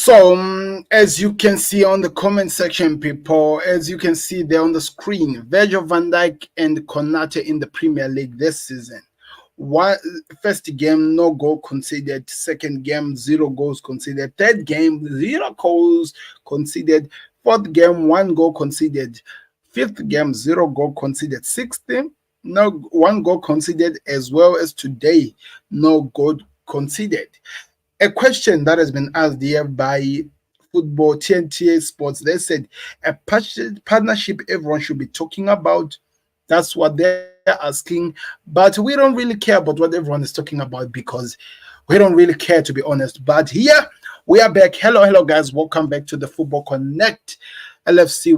So, as you can see on the comment section, people, as you can see there on the screen, Virgil van Dijk and Konate in the Premier League this season. First game, no goal conceded. Second game, 0 goals conceded. Third game, 0 goals conceded. Fourth game, 1 goal conceded. Fifth game, 0 goal conceded. Sixth game, no 1 goal conceded, as well as today, no goal conceded. A question that has been asked here by football TNTA Sports. They said a partnership everyone should be talking about. That's what they're asking. But we don't really care about what everyone is talking about because we don't really care, to be honest. But here we are back. Hello, guys. Welcome back to the Football Connect LFC.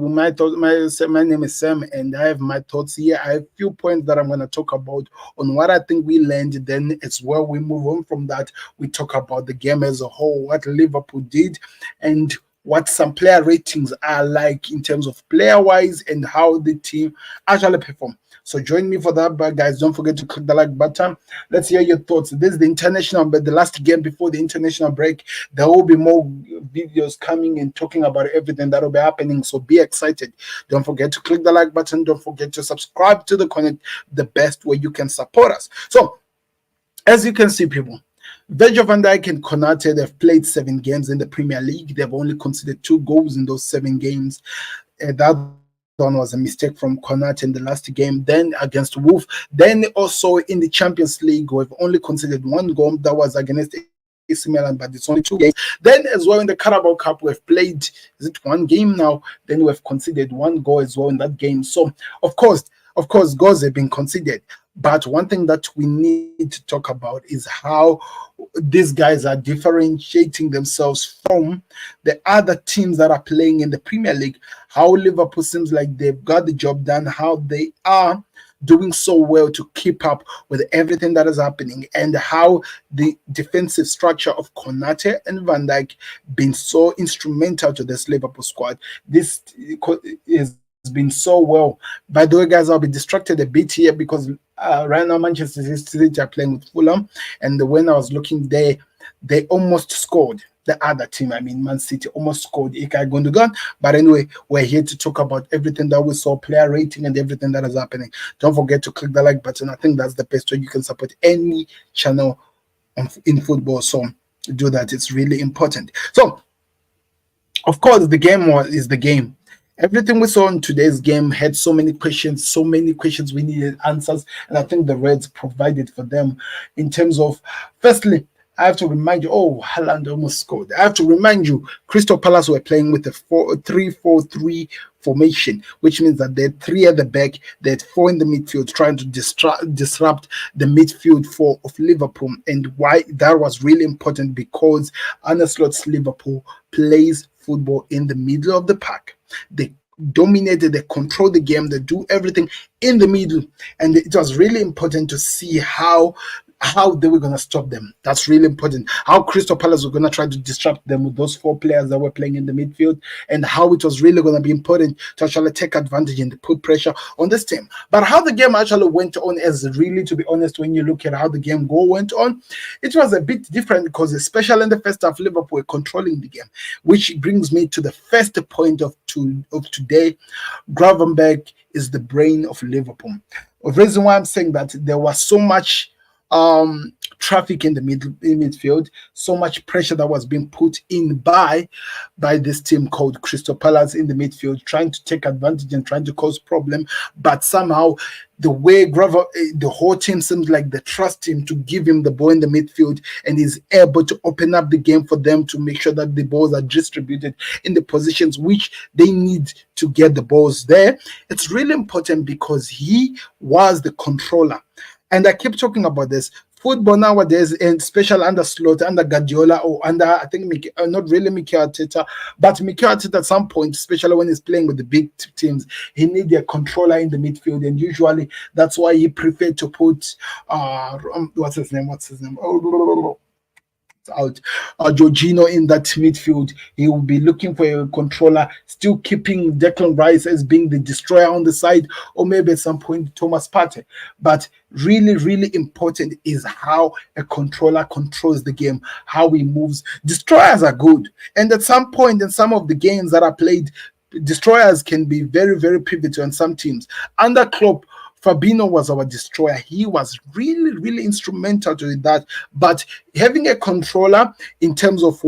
My name is Sam, and I have my thoughts here. I have a few points that I'm going to talk about on what I think we learned. Then it's where we move on from that. We talk about the game as a whole, what Liverpool did, and what some player ratings are like in terms of player-wise and how the team actually perform. So join me for that, but guys, don't forget to click the like button. Let's hear your thoughts. This is the international, but the last game before the international break. There will be more videos coming and talking about everything that will be happening. So be excited. Don't forget to click the like button. Don't forget to subscribe to the Connect, the best way you can support us. So, as you can see, people, Virgil van Dijk and Konate, they've played 7 games in the Premier League. They've only conceded 2 goals in those 7 games. That one was a mistake from Konate in the last game. Then against Wolf. Then also in the Champions League, we've only conceded 1 goal. That was against AC Milan, but it's only 2 games. Then as well in the Carabao Cup, we've played, is it 1 game now? Then we've conceded 1 goal as well in that game. So, of course, goals have been conceded. But one thing that we need to talk about is how these guys are differentiating themselves from the other teams that are playing in the Premier League. How Liverpool seems like they've got the job done, how they are doing so well to keep up with everything that is happening, and how the defensive structure of Konate and Van Dijk been so instrumental to this Liverpool squad. This is been so well. By the way, guys, I'll be distracted a bit here because right now Manchester City are playing with Fulham, and when I was looking there, they almost scored. The other team, I mean Man City, almost scored Ilkay Gundogan. But anyway, we're here to talk about everything that we saw, player rating, and everything that is happening. Don't forget to click the like button. I think that's the best way you can support any channel in football. So do that. It's really important. So, of course, the game is the game. Everything we saw in today's game had so many questions we needed answers, and I think the Reds provided for them in terms of, firstly, I have to remind you, Haaland almost scored. I have to remind you, Crystal Palace were playing with a 3-4-3 formation, which means that they had 3 at the back, they had 4 in the midfield, trying to disrupt the midfield of Liverpool. And why that was really important, because Arne Slot's Liverpool plays football in the middle of the park. They dominated, they control the game, they do everything in the middle, and it was really important to see how they were going to stop them. That's really important. How Crystal Palace were going to try to disrupt them with those 4 players that were playing in the midfield, and how it was really going to be important to actually take advantage and put pressure on this team. But how the game actually went on, is really, to be honest, when you look at how the game went on, it was a bit different, because especially in the first half, Liverpool were controlling the game, which brings me to the first point of today. Gravenberch is the brain of Liverpool. The reason why I'm saying that, there was so much traffic in the midfield, so much pressure that was being put in by this team called Crystal Palace in the midfield, trying to take advantage and trying to cause problem. But somehow the way the whole team seems like they trust him to give him the ball in the midfield, and he's able to open up the game for them to make sure that the balls are distributed in the positions which they need to get the balls there. It's really important because he was the controller. And I keep talking about this. Football nowadays, and especially under Slot, under Guardiola, or under, I think, not really Mikel Arteta, but Mikel Arteta at some point, especially when he's playing with the big teams, he needs a controller in the midfield, and usually that's why he preferred to put, what's his name? out Jorginho in that midfield. He will be looking for a controller, still keeping Declan Rice as being the destroyer on the side, or maybe at some point Thomas Partey. But really, really important is how a controller controls the game, how he moves. Destroyers are good, and at some point in some of the games that are played, destroyers can be very, very pivotal on some teams. Under Klopp, Fabinho was our destroyer. He was really, really instrumental to that. But having a controller in terms of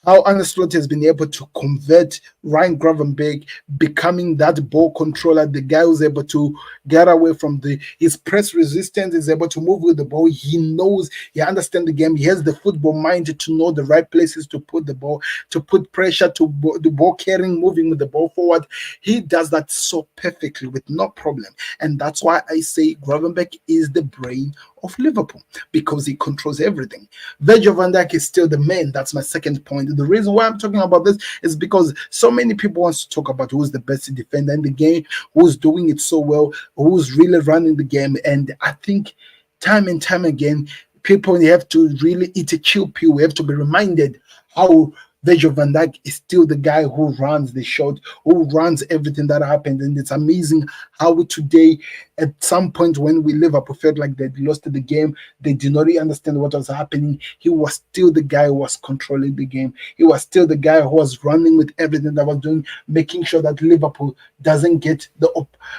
how Ancelotti has been able to convert Ryan Gravenberch becoming that ball controller, the guy who's able to get away from his press resistance, is able to move with the ball. He knows, he understands the game. He has the football mind to know the right places to put the ball, to put pressure, the ball carrying, moving with the ball forward. He does that so perfectly with no problem. And that's why I say Gravenberch is the brain of Liverpool, because he controls everything. Virgil van Dijk is still the man. That's my second point. The reason why I'm talking about this is because so many people want to talk about who's the best defender in the game, who's doing it so well, who's really running the game. And I think time and time again, people have to really eat a chill pill. We have to be reminded how Virgil van Dijk is still the guy who runs the shot, who runs everything that happened. And it's amazing how we today, at some point when we Liverpool felt like they lost the game, they did not really understand what was happening. He was still the guy who was controlling the game. He was still the guy who was running with everything that was doing, making sure that Liverpool doesn't get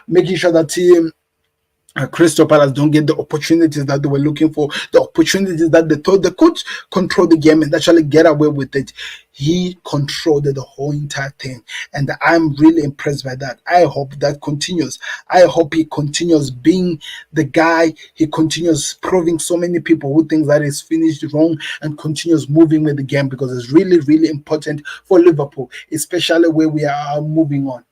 making sure that Crystal Palace don't get the opportunities that they were looking for, the opportunities that they thought they could control the game and actually get away with it. He controlled the whole entire thing, and I'm really impressed by that. I hope that continues. I hope he continues being the guy. He continues proving so many people who think that he's finished wrong and continues moving with the game, because it's really, really important for Liverpool, especially where we are moving on.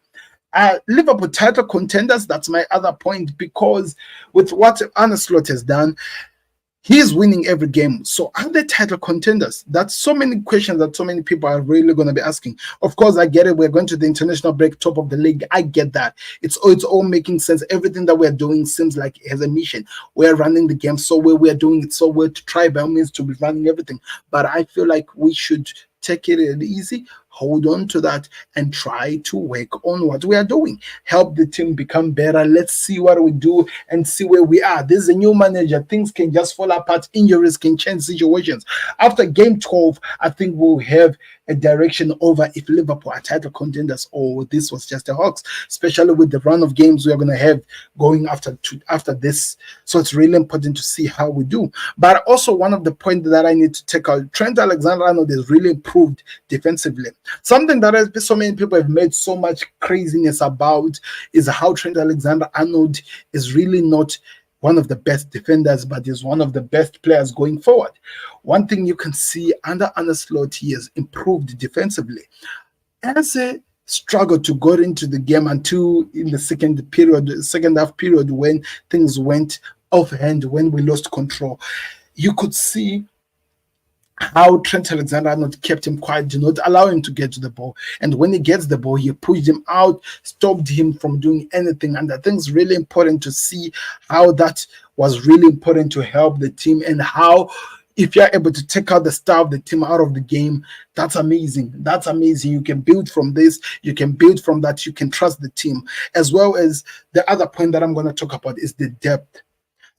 Liverpool title contenders, that's my other point, because with what Arne Slot has done, he's winning every game. So are they title contenders? That's so many questions that so many people are really going to be asking. Of course, I get it. We're going to the international break, top of the league. I get that. It's all making sense. Everything that we're doing seems like it has a mission. We're running the game so well. We're doing it so well to try by all means to be running everything. But I feel like we should take it easy, hold on to that, and try to work on what we are doing. Help the team become better. Let's see what we do and see where we are. This is a new manager. Things can just fall apart. Injuries can change situations. After game 12, I think we'll have a direction over if Liverpool are title contenders or this was just a hoax, especially with the run of games we are going to have going after this. So it's really important to see how we do. But also, one of the points that I need to take out, Trent Alexander-Arnold has really improved defensively. Something that so many people have made so much craziness about is how Trent Alexander-Arnold is really not one of the best defenders, but is one of the best players going forward. One thing you can see under Arne Slot, he has improved defensively. Eze struggled to go into the game until in the second half period, when things went off hand, when we lost control. You could see how Trent Alexander-Arnold kept him quiet, did not allow him to get to the ball. And when he gets the ball, he pushed him out, stopped him from doing anything. And I think it's really important to see how that was really important to help the team, and how if you're able to take out the star of the team out of the game, that's amazing. That's amazing. You can build from this. You can build from that. You can trust the team. As well as the other point that I'm going to talk about is the depth.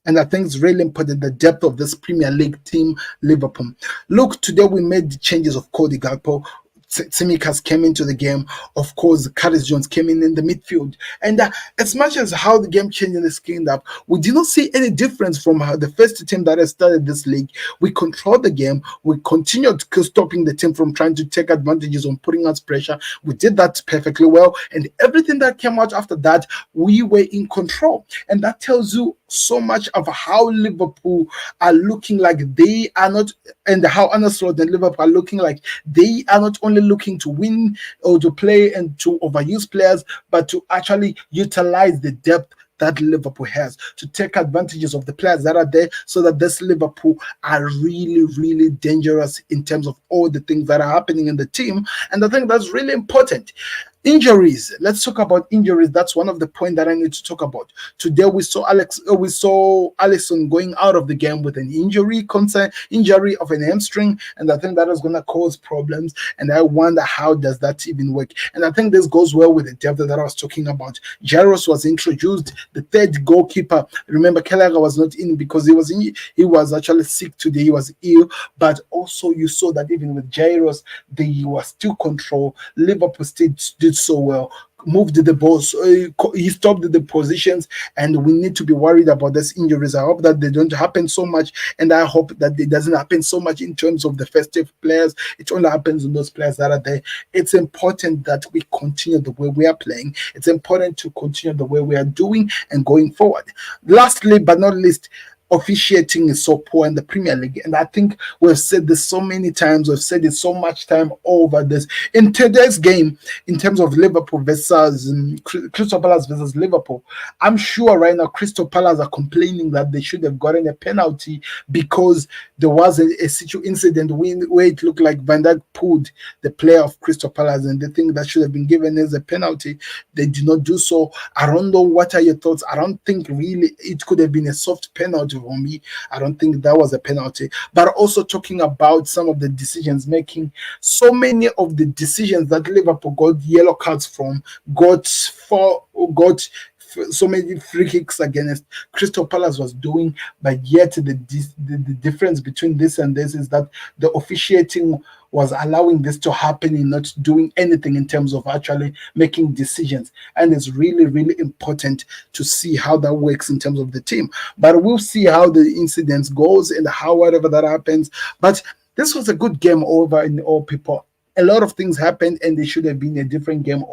And I think it's really important, the depth of this Premier League team, Liverpool. Look, today we made the changes of Cody Gakpo. Tsimikas came into the game. Of course, Curtis Jones came in the midfield. And as much as how the game changed and scaled up, we did not see any difference from the first team that has started this league. We controlled the game. We continued stopping the team from trying to take advantages on putting us pressure. We did that perfectly well. And everything that came out after that, we were in control. And that tells you so much of how Liverpool are looking like they are not, and how Arne Slot and Liverpool are looking like they are not only looking to win or to play and to overuse players, but to actually utilize the depth that Liverpool has, to take advantages of the players that are there, so that this Liverpool are really, really dangerous in terms of all the things that are happening in the team. And I think that's really important. Injuries. Let's talk about injuries. That's one of the points that I need to talk about. Today we saw Allison going out of the game with an injury of an hamstring, and I think that is going to cause problems. And I wonder how does that even work. And I think this goes well with the depth that I was talking about. Jairus was introduced, the third goalkeeper. Remember, Gallagher was not in because he was actually sick today. He was ill, but also you saw that even with Jairus, they were still control. Liverpool still did so well, moved the ball, so he stopped the positions, and we need to be worried about these injuries. I hope that they don't happen so much, and I hope that it doesn't happen so much in terms of the festive players. It only happens in those players that are there. It's important that we continue the way we are playing. It's important to continue the way we are doing and going forward. Lastly, but not least, officiating is so poor in the Premier League. And I think we've said this so many times, we've said it so much time over this. In today's game, in terms of Liverpool versus Crystal Palace versus Liverpool, I'm sure right now Crystal Palace are complaining that they should have gotten a penalty because there was a incident where it looked like Van Dijk pulled the player of Crystal Palace, and they think that should have been given as a penalty. They did not do so. I don't know, what are your thoughts? I don't think really it could have been a soft penalty for me. I don't think that was a penalty. But also talking about some of the decisions making, so many of the decisions that Liverpool got yellow cards from, got so many free kicks against Crystal Palace was doing, but yet the difference between this and this is that the officiating was allowing this to happen and not doing anything in terms of actually making decisions. And it's really, really important to see how that works in terms of the team. But we'll see how the incidents goes and how whatever that happens. But this was a good game over in all people. A lot of things happened and it should have been a different game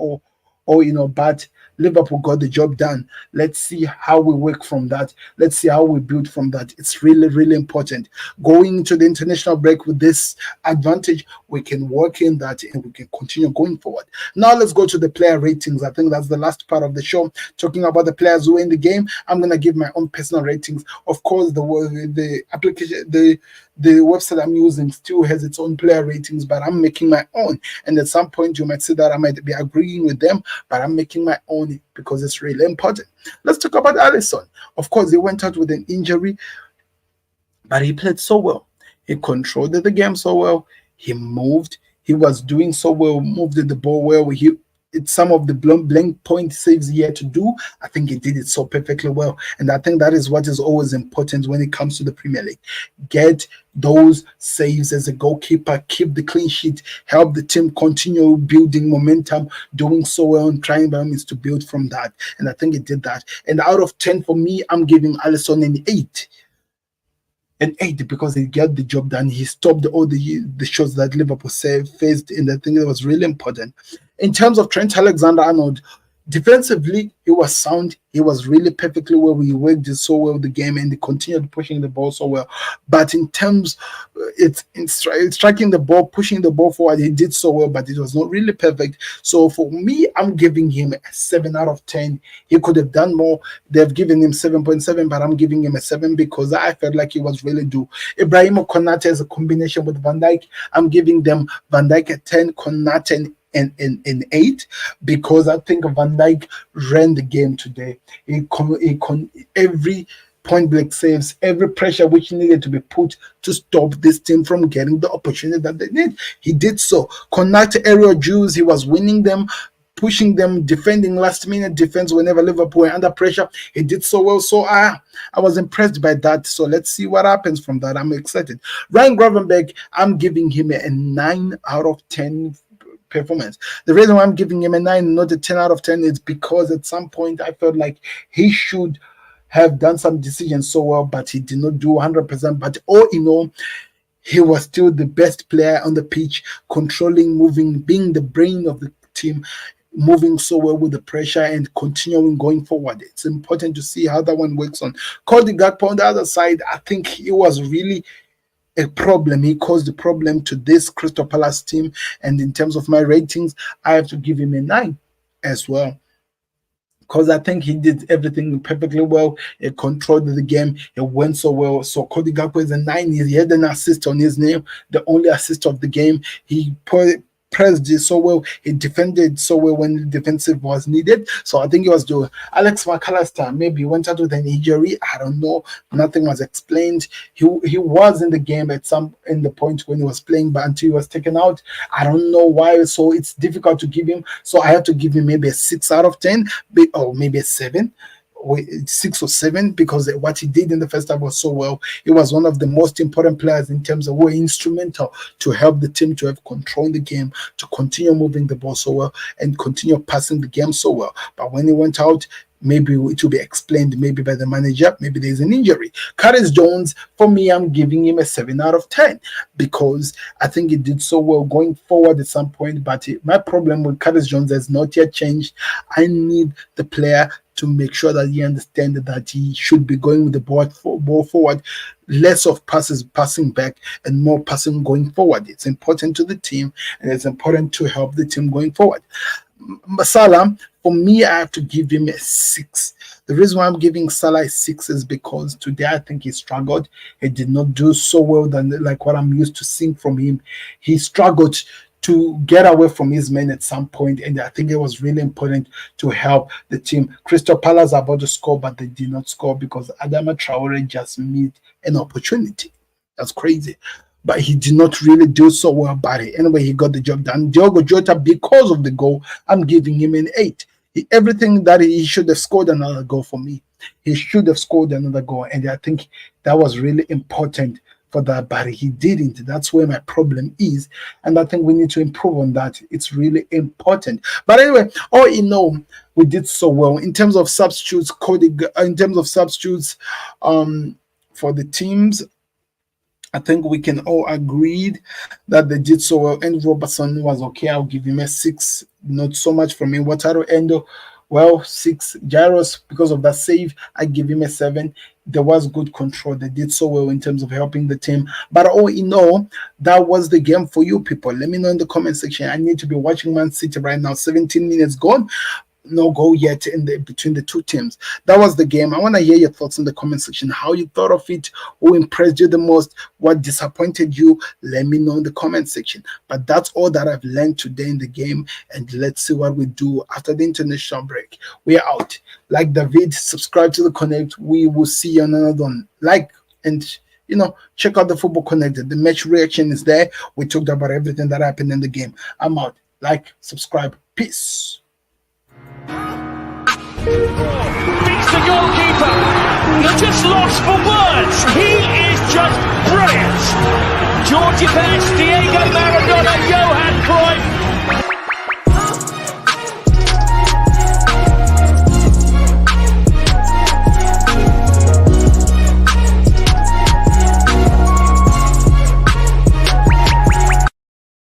but Liverpool got the job done. Let's see how we work from that. Let's see how we build from that. It's really, really important. Going into the international break with this advantage, we can work in that and we can continue going forward. Now let's go to the player ratings. I think that's the last part of the show. Talking about the players who are in the game, I'm gonna give my own personal ratings. Of course, the application, the website I'm using still has its own player ratings, but I'm making my own. And at some point, you might say that I might be agreeing with them, but I'm making my own because it's really important. Let's talk about Alisson. Of course, he went out with an injury, but he played so well. He controlled the game so well. He moved. He was doing so well, moved the ball well. It's some of the blank point saves he had to do. I think he did it so perfectly well. And I think that is what is always important when it comes to the Premier League. Get those saves as a goalkeeper, keep the clean sheet, help the team continue building momentum, doing so well and trying by means to build from that. And I think he did that. And out of 10 for me, I'm giving Alisson an 8. An 8 because he got the job done. He stopped all the shots that Liverpool faced, and I think it was really important. In terms of Trent Alexander-Arnold, defensively, he was sound. He was really perfectly well. He worked so well the game and he continued pushing the ball so well. But in terms, it's striking the ball, pushing the ball forward, he did so well, but it was not really perfect. So for me, I'm giving him a 7 out of 10. He could have done more. They've given him 7.7, but I'm giving him a 7 because I felt like he was really due. Ibrahim Konate is a combination with Van Dijk. I'm giving them Van Dijk a 10, Konate in 8 because I think Van Dijk ran the game today. Every point blank saves, every pressure which needed to be put to stop this team from getting the opportunity that they need. He did so. Konate aerial duels, he was winning them, pushing them, defending last minute defense whenever Liverpool were under pressure. He did so well. So I was impressed by that. So let's see what happens from that. I'm excited. Ryan Gravenberch, I'm giving him a 9 out of 10 performance. The reason why I'm giving him a 9, not a 10 out of 10, is because at some point I felt like he should have done some decisions so well, but he did not do 100%. But all in all, he was still the best player on the pitch, controlling, moving, being the brain of the team, moving so well with the pressure and continuing going forward. It's important to see how that one works on. Cody Gakpo on the other side, I think he was really a problem. He caused the problem to this Crystal Palace team. And in terms of my ratings, I have to give him a 9 as well, because I think he did everything perfectly well. He controlled the game. It went so well. So Cody Gakpo is a 9. He had an assist on his name, the only assist of the game. He pressed so well. He defended so well when the defensive was needed. So I think he was doing. Alex McAllister maybe went out with an injury. I don't know. Nothing was explained. He was in the game at some in the point when he was playing, but until he was taken out, I don't know why. So it's difficult to give him. So I have to give him maybe a 6 out of 10, or maybe a 7. 6 or 7, because what he did in the first half was so well. He was one of the most important players in terms of were instrumental to help the team to have control in the game, to continue moving the ball so well and continue passing the game so well. But when he went out, maybe it will be explained maybe by the manager, maybe there's an injury. Curtis Jones, for me, I'm giving him a 7 out of 10 because I think he did so well going forward at some point. But my problem with Curtis Jones has not yet changed. I need the player to make sure that he understands that he should be going with the ball forward, less of passing back and more passing going forward. It's important to the team and it's important to help the team going forward. Salah, for me, I have to give him a 6. The reason why I'm giving Salah a 6 is because today I think he struggled. He did not do so well than like what I'm used to seeing from him. He struggled to get away from his men at some point, and I think it was really important to help the team. Crystal Palace are about to score, but they did not score because Adama Traore just missed an opportunity. That's crazy. But he did not really do so well about it. Anyway, he got the job done. Diogo Jota, because of the goal, I'm giving him an 8. Everything that he should have scored another goal for me. He should have scored another goal, and I think that was really important for that, but he didn't. That's where my problem is, and I think we need to improve on that. It's really important. But anyway, all in all, we did so well in terms of substitutes. For the teams, I think we can all agree that they did so well. And Robertson was okay. I'll give him a 6. Not so much from me. Wataru Endo, well, 6. Gyros, because of that save, I give him a 7. There was good control. They did so well in terms of helping the team. But all in all, that was the game for you people. Let me know in the comment section. I need to be watching Man City right now. 17 minutes gone. No goal yet between the two teams. That was the game. I want to hear your thoughts in the comment section. How you thought of it? Who impressed you the most? What disappointed you? Let me know in the comment section. But that's all that I've learned today in the game. And let's see what we do after the international break. We're out. Like the vid, subscribe to the Connect. We will see you on another one. Like and check out the Football Connected. The match reaction is there. We talked about everything that happened in the game. I'm out. Like, subscribe. Peace. Beats the goalkeeper. He's just lost for words. He is just brilliant. Georgie Best, Diego Maradona, Johan Cruyff.